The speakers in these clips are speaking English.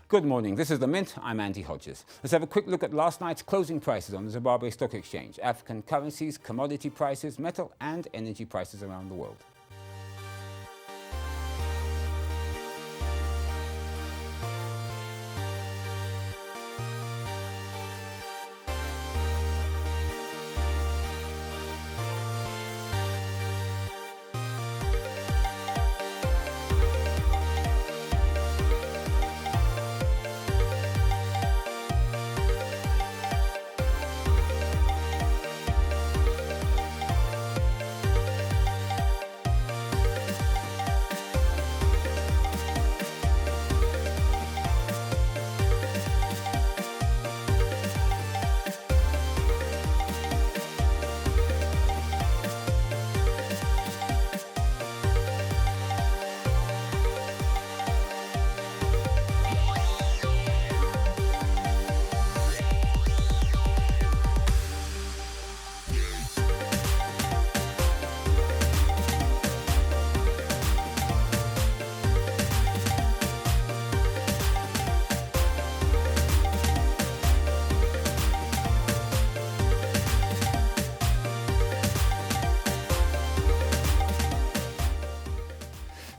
Good morning. This is The Mint. I'm Andy Hodges. Let's have a quick look at last night's closing prices on the Zimbabwe Stock Exchange. African currencies, commodity prices, metal and energy prices around the world.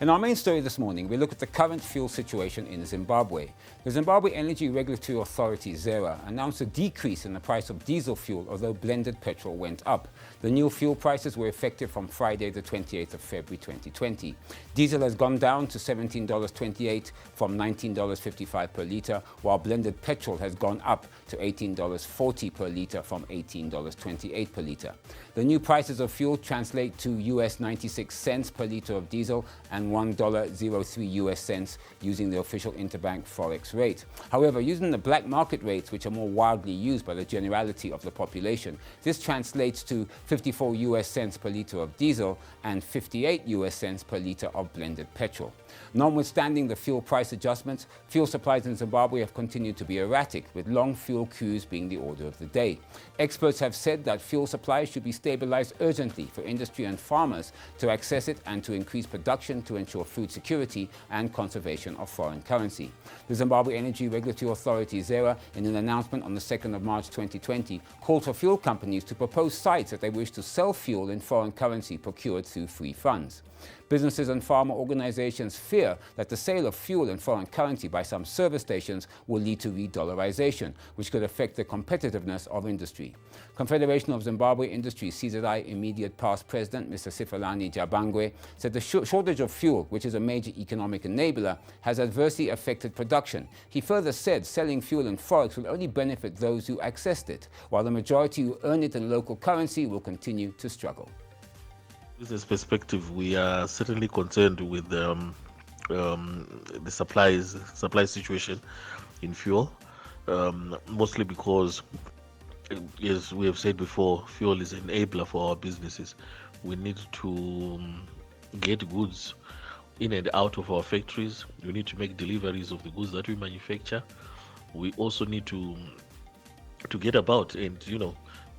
In our main story this morning, we look at the current fuel situation in Zimbabwe. The Zimbabwe Energy Regulatory Authority, Xtra, announced a decrease in the price of diesel fuel, although blended petrol went up. The new fuel prices were effective from Friday, the 28th of February 2020. Diesel has gone down to $17.28 from $19.55 per litre, while blended petrol has gone up to $18.40 per litre from $18.28 per litre. The new prices of fuel translate to US 96 cents per litre of diesel and $1.03 US cents using the official interbank forex rate. However, using the black market rates, which are more widely used by the generality of the population, this translates to 54 US cents per litre of diesel and 58 US cents per litre of blended petrol. Notwithstanding the fuel price adjustments, fuel supplies in Zimbabwe have continued to be erratic, with long fuel queues being the order of the day. Experts have said that fuel supplies should be stabilized urgently for industry and farmers to access it and to increase production to ensure food security and conservation of foreign currency. The Zimbabwe Energy Regulatory Authority, Xtra, in an announcement on the 2nd of March 2020, called for fuel companies to propose sites that they wish to sell fuel in foreign currency procured through free funds. Businesses and farmer organizations fear that the sale of fuel in foreign currency by some service stations will lead to re-dollarization, which could affect the competitiveness of industry. Confederation of Zimbabwe Industries CZI immediate past president, Mr. Sifalani Jabangwe, said the shortage of fuel, which is a major economic enabler, has adversely affected production. He further said selling fuel in forex will only benefit those who accessed it, while the majority who earn it in local currency will continue to struggle. Business perspective, we are certainly concerned with the supply situation in fuel, mostly because, as we have said before, fuel is an enabler for our businesses. We need to get goods in and out of our factories. We need to make deliveries of the goods that we manufacture. We also need to get about, and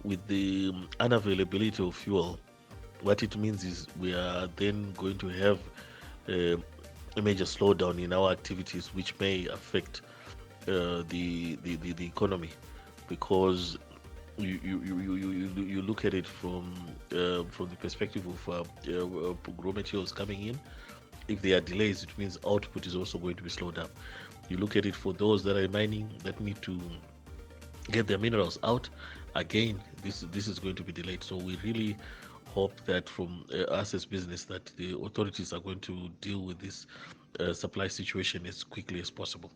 with the unavailability of fuel, what it means is we are then going to have a major slowdown in our activities, which may affect the economy, because you look at it from the perspective of raw materials coming in. If there are delays, it means output is also going to be slowed down. You look at it for those that are mining, that need to get their minerals out. Again, this is going to be delayed. So we really hope that from us as business, that the authorities are going to deal with this supply situation as quickly as possible.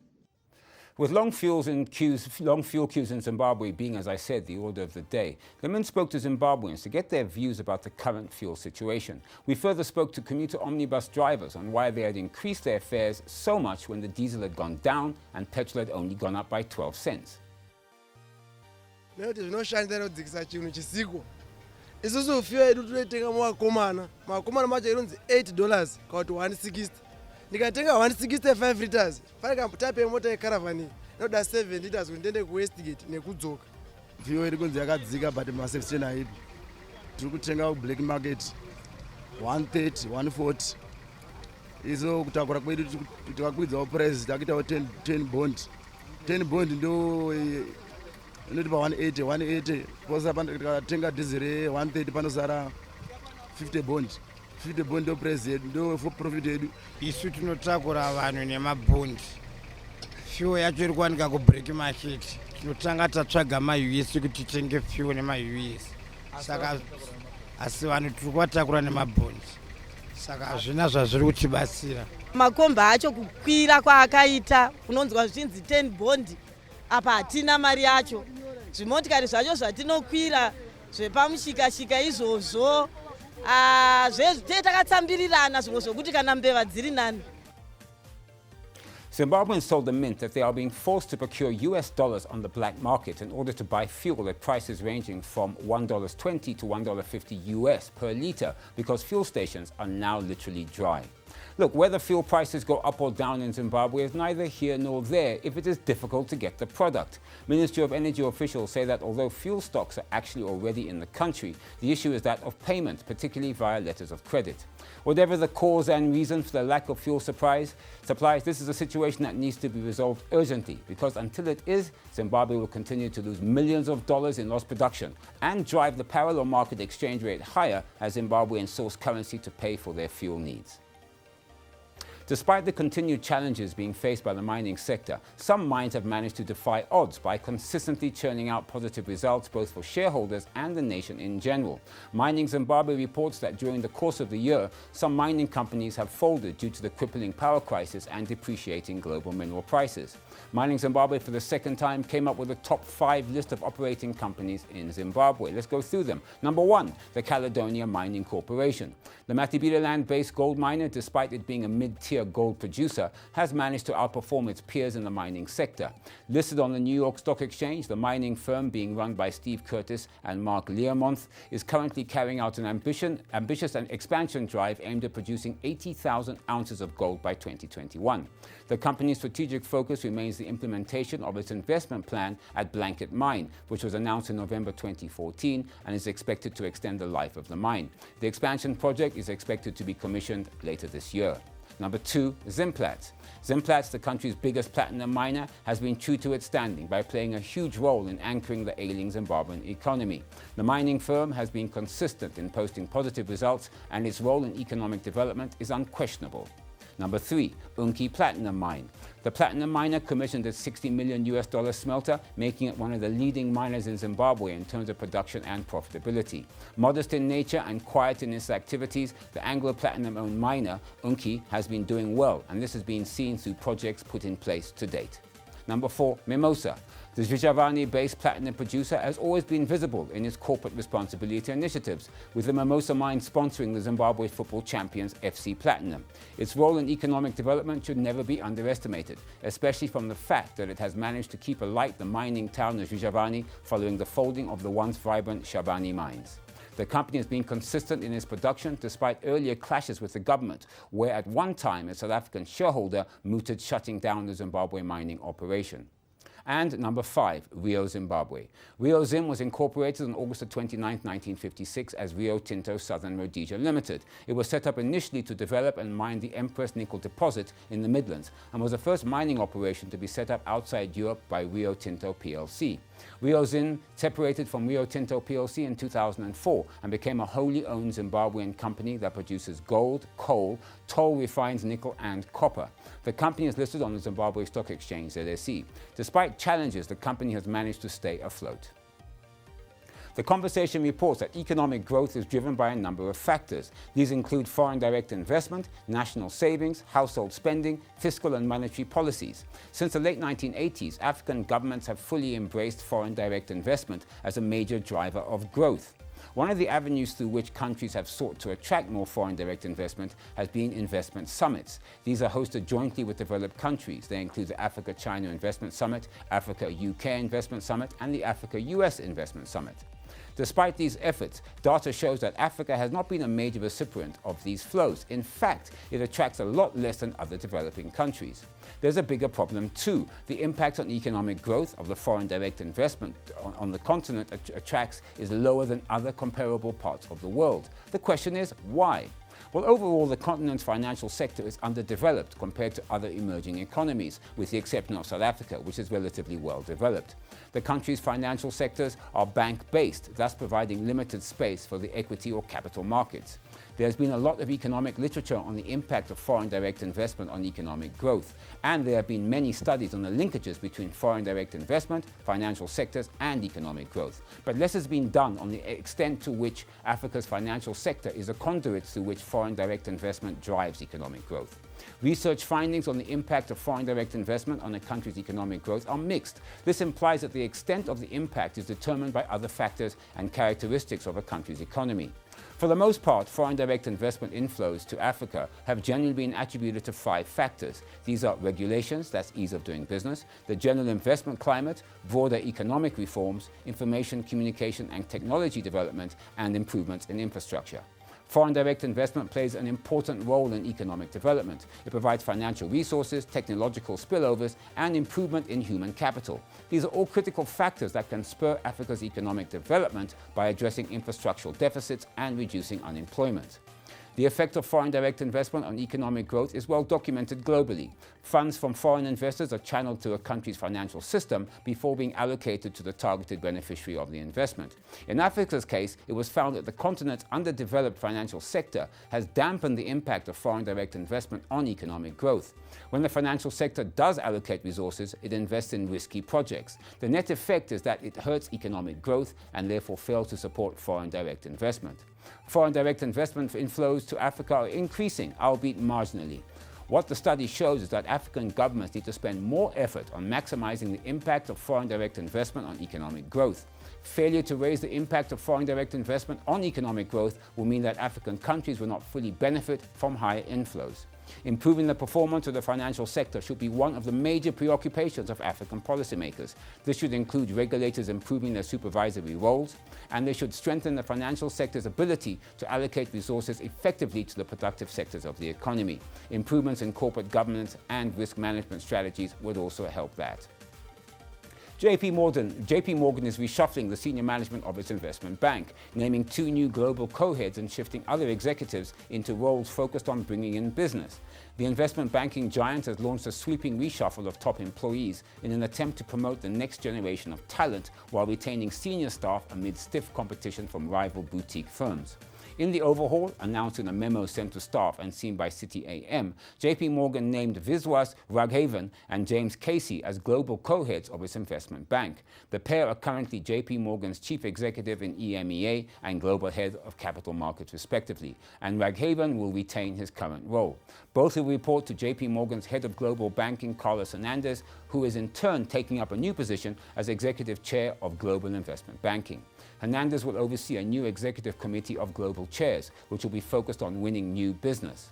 With long fuel queues in Zimbabwe being, as I said, the order of the day, the Mint spoke to Zimbabweans to get their views about the current fuel situation. We further spoke to commuter omnibus drivers on why they had increased their fares so much when the diesel had gone down and petrol had only gone up by 12 cents. isusu fuel yedu toitenga mumakomana macho ironzi $8 kuti 160 ndikatenga 165 liters fane kamutape mota yekaravani inoda 7 liters kuti ndiende kuwestgate nekudzoka. Fuel iri kunzi yakadzika but masefstation aipi. Tiri kutenga ku black market 130 140 izo kutakura kwedu tikakwidzawo price takuitawo 10 bond 10 bond ndo inotipa 180 posa tikatenga diesel 130 panosara 50 bond ndo price yedu ndo for profit yedu. Isu tinotakura vanhu nemabhondi, fuel yacho iri kuwanika kubreak market, tinotanga tatsvaga ma-US kuti titenge fuel nema-US, saka asi vanhu tiri kuvatakura nemabhondi, saka hazvina zvazviri kutibatsira. Makomba acho kukwira kwaakaita kunonzwa zvichinzi 10 bondi, apa hatina mari yacho. Zvimotikari zvacho zvatinokwira zvepamushikashika izvozvo takatsambirirana zvimwe zvokuti kana mbeva dziri nani. Zimbabweans told the mint that they are being forced to procure US dollars on the black market in order to buy fuel at prices ranging from $1.20 to $1.50 US per litre because fuel stations are now literally dry. Look, whether fuel prices go up or down in Zimbabwe is neither here nor there if it is difficult to get the product. Ministry of Energy officials say that although fuel stocks are actually already in the country, the issue is that of payment, particularly via letters of credit. Whatever the cause and reason for the lack of fuel supplies, this is a situation that needs to be resolved urgently because until it is, Zimbabwe will continue to lose millions of dollars in lost production and drive the parallel market exchange rate higher as Zimbabweans source currency to pay for their fuel needs. Despite the continued challenges being faced by the mining sector, some mines have managed to defy odds by consistently churning out positive results both for shareholders and the nation in general. Mining Zimbabwe reports that during the course of the year, some mining companies have folded due to the crippling power crisis and depreciating global mineral prices. Mining Zimbabwe for the second time came up with a top 5 list of operating companies in Zimbabwe. Let's go through them. Number 1, the Caledonia Mining Corporation. The Matabeleland-based gold miner, despite it being a mid-tier gold producer, has managed to outperform its peers in the mining sector. Listed on the New York Stock Exchange, the mining firm, being run by Steve Curtis and Mark Learmonth, is currently carrying out an ambitious and expansion drive aimed at producing 80,000 ounces of gold by 2021. The company's strategic focus remains the implementation of its investment plan at Blanket Mine, which was announced in November 2014 and is expected to extend the life of the mine. The expansion project is expected to be commissioned later this year. Number 2, Zimplats. Zimplats, the country's biggest platinum miner, has been true to its standing by playing a huge role in anchoring the ailing Zimbabwean economy. The mining firm has been consistent in posting positive results, and its role in economic development is unquestionable. Number 3, Unki Platinum Mine. The platinum miner commissioned its $60 million smelter, making it one of the leading miners in Zimbabwe in terms of production and profitability. Modest in nature and quiet in its activities, the Anglo-Platinum-owned miner, Unki, has been doing well, and this has been seen through projects put in place to date. Number 4, Mimosa. The Zimbabwe-based platinum producer has always been visible in its corporate responsibility initiatives, with the Mimosa mine sponsoring the Zimbabwe football champions FC Platinum. Its role in economic development should never be underestimated, especially from the fact that it has managed to keep alight the mining town of Zimbabwe following the folding of the once vibrant Shabani mines. The company has been consistent in its production despite earlier clashes with the government, where at one time a South African shareholder mooted shutting down the Zimbabwe mining operation. And number 5, Rio Zimbabwe. Rio Zim was incorporated on August 29, 1956 as Rio Tinto Southern Rhodesia Limited. It was set up initially to develop and mine the Empress nickel deposit in the Midlands and was the first mining operation to be set up outside Europe by Rio Tinto plc. Rio Zim separated from Rio Tinto plc in 2004 and became a wholly owned Zimbabwean company that produces gold, coal, toll refines nickel and copper. The company is listed on the Zimbabwe Stock Exchange, ZSE. Despite challenges, the company has managed to stay afloat. The Conversation reports that economic growth is driven by a number of factors. These include foreign direct investment, national savings, household spending, fiscal and monetary policies. Since the late 1980s, African governments have fully embraced foreign direct investment as a major driver of growth. One of the avenues through which countries have sought to attract more foreign direct investment has been investment summits. These are hosted jointly with developed countries. They include the Africa-China Investment Summit, Africa-UK Investment Summit, and the Africa-US Investment Summit. Despite these efforts, data shows that Africa has not been a major recipient of these flows. In fact, it attracts a lot less than other developing countries. There's a bigger problem too. The impact on economic growth of the foreign direct investment on the continent attracts is lower than other comparable parts of the world. The question is, why? Well, overall, the continent's financial sector is underdeveloped compared to other emerging economies, with the exception of South Africa, which is relatively well developed. The country's financial sectors are bank-based, thus providing limited space for the equity or capital markets. There's been a lot of economic literature on the impact of foreign direct investment on economic growth, and there have been many studies on the linkages between foreign direct investment, financial sectors, and economic growth. But less has been done on the extent to which Africa's financial sector is a conduit through which foreign direct investment drives economic growth. Research findings on the impact of foreign direct investment on a country's economic growth are mixed. This implies that the extent of the impact is determined by other factors and characteristics of a country's economy. For the most part, foreign direct investment inflows to Africa have generally been attributed to 5 factors. These are regulations, that's ease of doing business, the general investment climate, broader economic reforms, information, communication and technology development, and improvements in infrastructure. Foreign direct investment plays an important role in economic development. It provides financial resources, technological spillovers, and improvement in human capital. These are all critical factors that can spur Africa's economic development by addressing infrastructural deficits and reducing unemployment. The effect of foreign direct investment on economic growth is well documented globally. Funds from foreign investors are channeled to a country's financial system before being allocated to the targeted beneficiary of the investment. In Africa's case, it was found that the continent's underdeveloped financial sector has dampened the impact of foreign direct investment on economic growth. When the financial sector does allocate resources, it invests in risky projects. The net effect is that it hurts economic growth and therefore fails to support foreign direct investment. Foreign direct investment inflows to Africa are increasing, albeit marginally. What the study shows is that African governments need to spend more effort on maximizing the impact of foreign direct investment on economic growth. Failure to raise the impact of foreign direct investment on economic growth will mean that African countries will not fully benefit from higher inflows. Improving the performance of the financial sector should be one of the major preoccupations of African policymakers. This should include regulators improving their supervisory roles, and they should strengthen the financial sector's ability to allocate resources effectively to the productive sectors of the economy. Improvements in corporate governance and risk management strategies would also help that. JP Morgan is reshuffling the senior management of its investment bank, naming 2 new global co-heads and shifting other executives into roles focused on bringing in business. The investment banking giant has launched a sweeping reshuffle of top employees in an attempt to promote the next generation of talent while retaining senior staff amid stiff competition from rival boutique firms. In the overhaul, announced in a memo sent to staff and seen by City AM, JP Morgan named Viswas Raghavan and James Casey as global co-heads of its investment bank. The pair are currently JP Morgan's chief executive in EMEA and global head of capital markets respectively, and Raghavan will retain his current role. Both will report to JP Morgan's head of global banking, Carlos Hernandez, who is in turn taking up a new position as executive chair of global investment banking. Hernandez will oversee a new executive committee of global chairs, which will be focused on winning new business.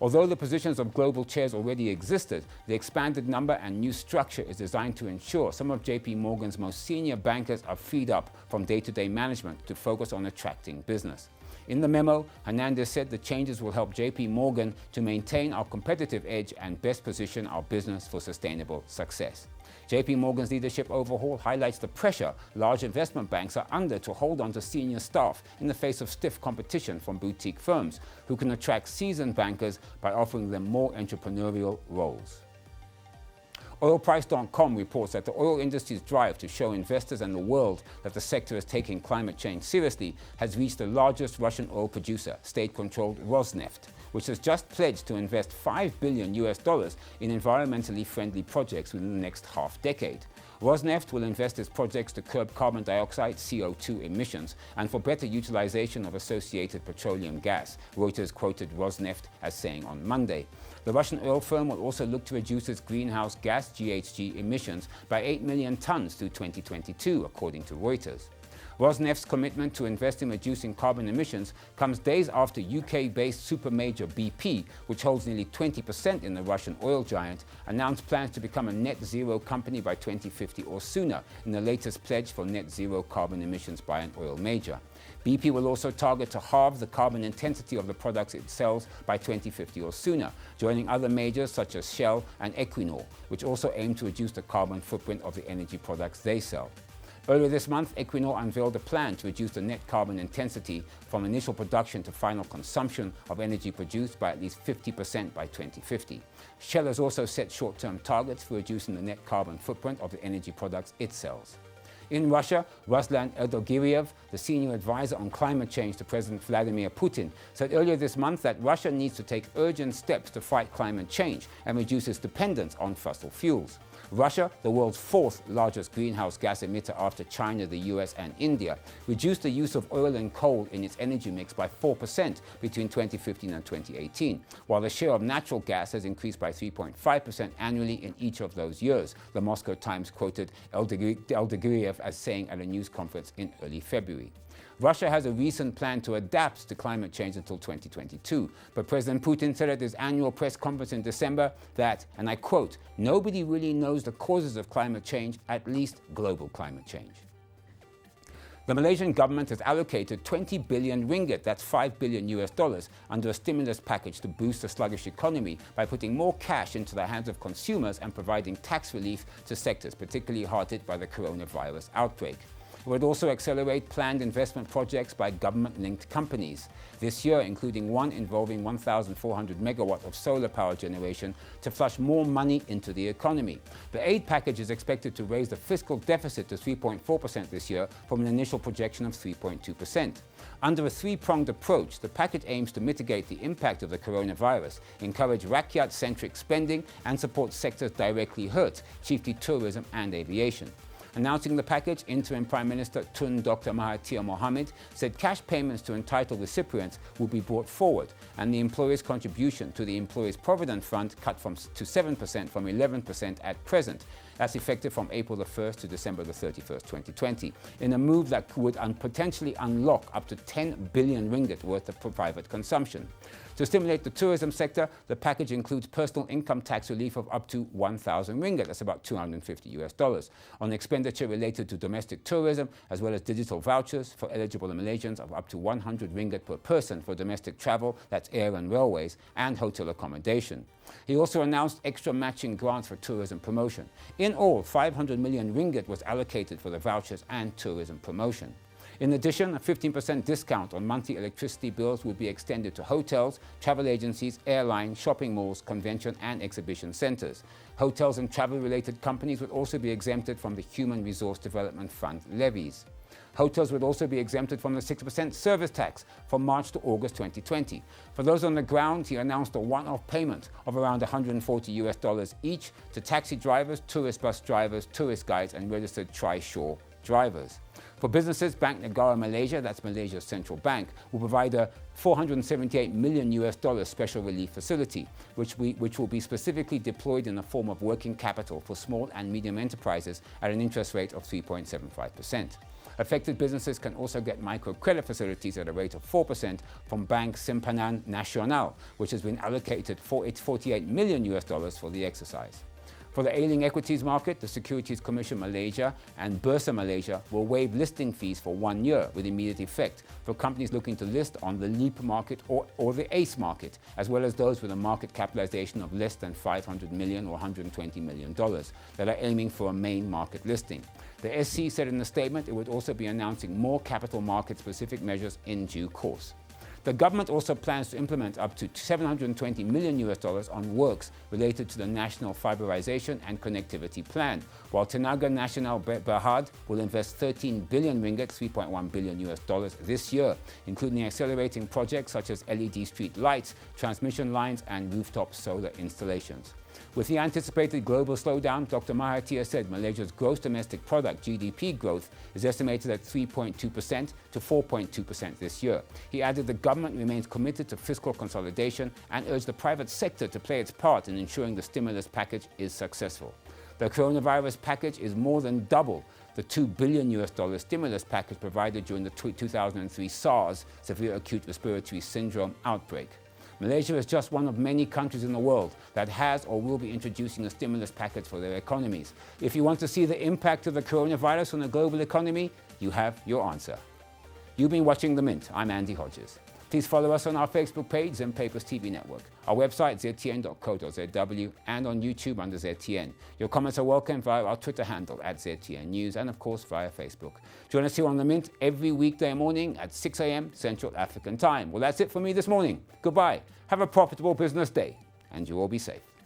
Although the positions of global chairs already existed, the expanded number and new structure is designed to ensure some of JP Morgan's most senior bankers are freed up from day-to-day management to focus on attracting business. In the memo, Hernandez said the changes will help JP Morgan to maintain our competitive edge and best position our business for sustainable success. JP Morgan's leadership overhaul highlights the pressure large investment banks are under to hold on to senior staff in the face of stiff competition from boutique firms who can attract seasoned bankers by offering them more entrepreneurial roles. Oilprice.com reports that the oil industry's drive to show investors and the world that the sector is taking climate change seriously has reached the largest Russian oil producer, state-controlled Rosneft, which has just pledged to invest $5 billion in environmentally friendly projects within the next half-decade. Rosneft will invest its projects to curb carbon dioxide (CO2) emissions and for better utilization of associated petroleum gas, Reuters quoted Rosneft as saying on Monday. The Russian oil firm will also look to reduce its greenhouse gas GHG emissions by 8 million tons through 2022, according to Reuters. Rosneft's commitment to invest in reducing carbon emissions comes days after UK-based supermajor BP, which holds nearly 20% in the Russian oil giant, announced plans to become a net zero company by 2050 or sooner, in the latest pledge for net zero carbon emissions by an oil major. BP will also target to halve the carbon intensity of the products it sells by 2050 or sooner, joining other majors such as Shell and Equinor, which also aim to reduce the carbon footprint of the energy products they sell. Earlier this month, Equinor unveiled a plan to reduce the net carbon intensity from initial production to final consumption of energy produced by at least 50% by 2050. Shell has also set short-term targets for reducing the net carbon footprint of the energy products it sells. In Russia, Ruslan Erdogiriev, the senior advisor on climate change to President Vladimir Putin, said earlier this month that Russia needs to take urgent steps to fight climate change and reduce its dependence on fossil fuels. Russia, the world's fourth largest greenhouse gas emitter after China, the US and India, reduced the use of oil and coal in its energy mix by 4% between 2015 and 2018, while the share of natural gas has increased by 3.5% annually in each of those years, the Moscow Times quoted Erdogiriev as saying at a news conference in early February. Russia has a recent plan to adapt to climate change until 2022, but President Putin said at his annual press conference in December that, and I quote, "Nobody really knows the causes of climate change, at least global climate change." The Malaysian government has allocated 20 billion ringgit, that's $5 billion US, under a stimulus package to boost the sluggish economy by putting more cash into the hands of consumers and providing tax relief to sectors particularly hard hit by the coronavirus outbreak. It would also accelerate planned investment projects by government-linked companies, this year including one involving 1,400 megawatt of solar power generation to flush more money into the economy. The aid package is expected to raise the fiscal deficit to 3.4% this year from an initial projection of 3.2%. Under a three-pronged approach, the package aims to mitigate the impact of the coronavirus, encourage rakyat-centric spending and support sectors directly hurt, chiefly tourism and aviation. Announcing the package, Interim Prime Minister Tun Dr. Mahathir Mohamad said cash payments to entitled recipients will be brought forward and the employer's contribution to the Employees Provident Fund cut to 7% from 11% at present. That's effective from April the 1st to December the 31st, 2020, in a move that would potentially unlock up to 10 billion ringgit worth of private consumption. To stimulate the tourism sector, the package includes personal income tax relief of up to 1,000 ringgit, that's about $250 on expenditure related to domestic tourism, as well as digital vouchers for eligible Malaysians of up to 100 ringgit per person for domestic travel, that's air and railways, and hotel accommodation. He also announced extra matching grants for tourism promotion. In all, 500 million ringgit was allocated for the vouchers and tourism promotion. In addition, a 15% discount on monthly electricity bills will be extended to hotels, travel agencies, airlines, shopping malls, convention and exhibition centers. Hotels and travel-related companies would also be exempted from the Human Resource Development Fund levies. Hotels would also be exempted from the 6% service tax from March to August 2020. For those on the ground, he announced a one-off payment of around $140 each to taxi drivers, tourist bus drivers, tourist guides and registered Tri-Shore drivers. For businesses, Bank Negara Malaysia, that's Malaysia's central bank, will provide a $478 million special relief facility, which will be specifically deployed in the form of working capital for small and medium enterprises at an interest rate of 3.75%. Affected businesses can also get microcredit facilities at a rate of 4% from Bank Simpanan Nasional, which has been allocated for its $48 million for the exercise. For the ailing equities market, the Securities Commission Malaysia and BURSA Malaysia will waive listing fees for 1 year with immediate effect for companies looking to list on the LEAP market or the ACE market, as well as those with a market capitalization of less than $500 million or $120 million that are aiming for a main market listing. The SC said in a statement it would also be announcing more capital market-specific measures in due course. The government also plans to implement up to $720 million on works related to the National Fiberization and Connectivity Plan, while Tenaga Nasional Berhad will invest 13 billion ringgit, $3.1 billion this year, including accelerating projects such as LED street lights, transmission lines, and rooftop solar installations. With the anticipated global slowdown, Dr. Mahathir said Malaysia's gross domestic product GDP growth is estimated at 3.2% to 4.2% this year. He added the government remains committed to fiscal consolidation and urged the private sector to play its part in ensuring the stimulus package is successful. The coronavirus package is more than double the $2 billion stimulus package provided during the 2003 SARS severe acute respiratory syndrome outbreak. Malaysia is just one of many countries in the world that has or will be introducing a stimulus package for their economies. If you want to see the impact of the coronavirus on the global economy, you have your answer. You've been watching The Mint. I'm Andy Hodges. Please follow us on our Facebook page, Zim Papers TV Network, our website, ztn.co.zw, and on YouTube under ZTN. Your comments are welcome via our Twitter handle, @ZTN News, and of course via Facebook. Join us here on The Mint every weekday morning at 6 a.m. Central African Time. Well, that's it for me this morning. Goodbye. Have a profitable business day, and you all be safe.